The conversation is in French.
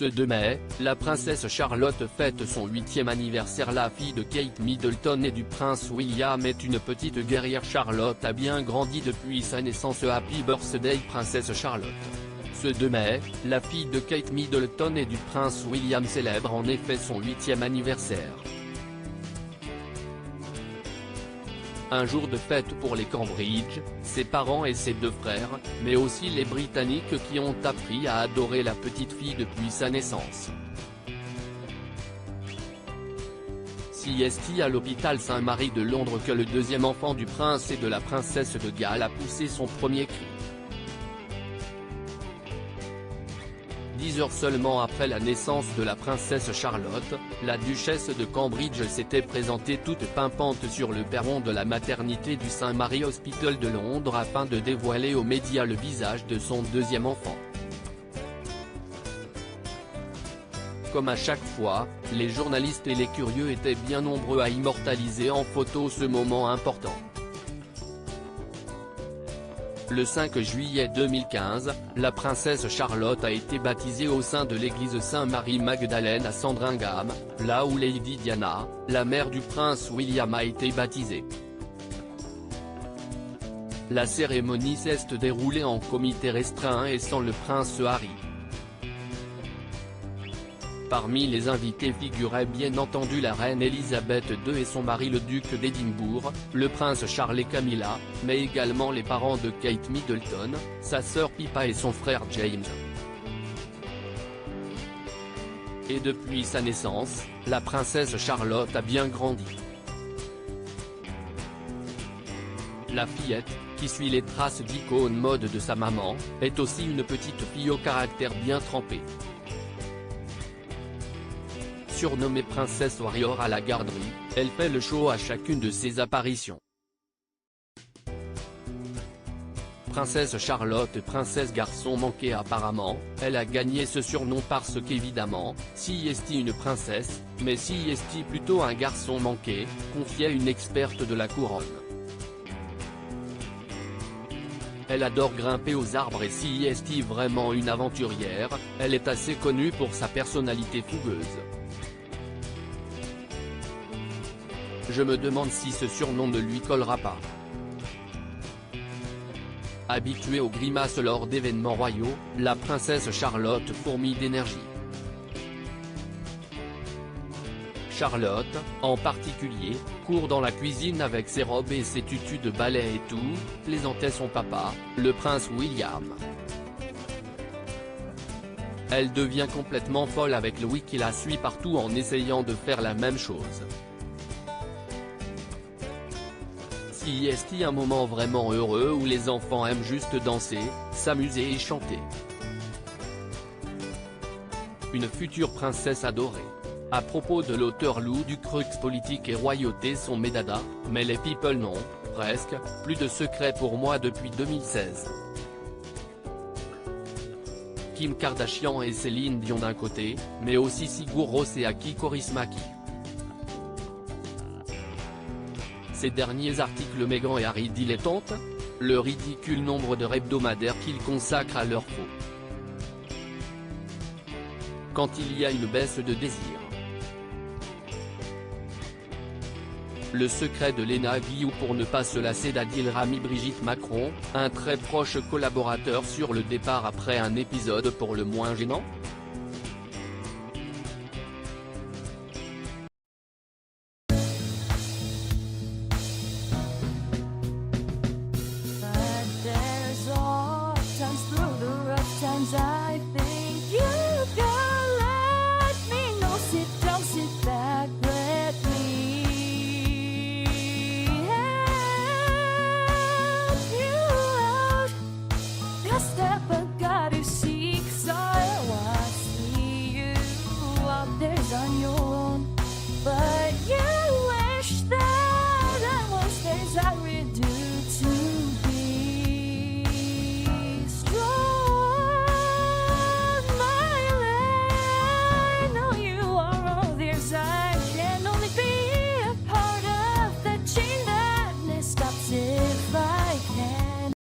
Ce 2 mai, la princesse Charlotte fête son 8e anniversaire. La fille de Kate Middleton et du prince William est une petite guerrière. Charlotte a bien grandi depuis sa naissance. Happy birthday princesse Charlotte. Ce 2 mai, la fille de Kate Middleton et du prince William célèbre en effet son 8e anniversaire. Un jour de fête pour les Cambridge, ses parents et ses 2 frères, mais aussi les Britanniques qui ont appris à adorer la petite fille depuis sa naissance. CST à l'hôpital Saint-Marie de Londres que le 2e enfant du prince et de la princesse de Galles a poussé son premier cri. 10 heures seulement après la naissance de la princesse Charlotte, la duchesse de Cambridge s'était présentée toute pimpante sur le perron de la maternité du Saint-Marie Hospital de Londres afin de dévoiler aux médias le visage de son 2e enfant. Comme à chaque fois, les journalistes et les curieux étaient bien nombreux à immortaliser en photo ce moment important. Le 5 juillet 2015, la princesse Charlotte a été baptisée au sein de l'église Saint-Marie-Magdalène à Sandringham, là où Lady Diana, la mère du prince William, a été baptisée. La cérémonie s'est déroulée en comité restreint et sans le prince Harry. Parmi les invités figuraient bien entendu la reine Elisabeth II et son mari le duc d'Édimbourg, le prince Charles et Camilla, mais également les parents de Kate Middleton, sa sœur Pippa et son frère James. Et depuis sa naissance, la princesse Charlotte a bien grandi. La fillette, qui suit les traces d'icône mode de sa maman, est aussi une petite fille au caractère bien trempé. Surnommée Princesse Warrior à la garderie, elle fait le show à chacune de ses apparitions. Princesse Charlotte, princesse garçon manqué. Apparemment, elle a gagné ce surnom parce qu'évidemment, CST une princesse, mais CST plutôt un garçon manqué, confiait une experte de la couronne. Elle adore grimper aux arbres et CST vraiment une aventurière, elle est assez connue pour sa personnalité fougueuse. Je me demande si ce surnom ne lui collera pas. Habituée aux grimaces lors d'événements royaux, la princesse Charlotte fourmille d'énergie. Charlotte, en particulier, court dans la cuisine avec ses robes et ses tutus de ballet et tout, plaisantait son papa, le prince William. Elle devient complètement folle avec Louis qui la suit partout en essayant de faire la même chose. CST un moment vraiment heureux où les enfants aiment juste danser, s'amuser et chanter. Une future princesse adorée. À propos de l'auteur Lou du crux politique et royauté sont mes dadas, mais les people non, presque, plus de secrets pour moi depuis 2016. Kim Kardashian et Céline Dion d'un côté, mais aussi Sigur Rós et Aki Kaurismäki. Ces derniers articles Meghan et Harry dilettantes, le ridicule nombre d'heures hebdomadaires qu'ils consacrent à leur faux. Quand il y a une baisse de désir. Le secret de Léna Guillou pour ne pas se lasser d'Adil Rami. Brigitte Macron, un très proche collaborateur sur le départ après un épisode pour le moins gênant.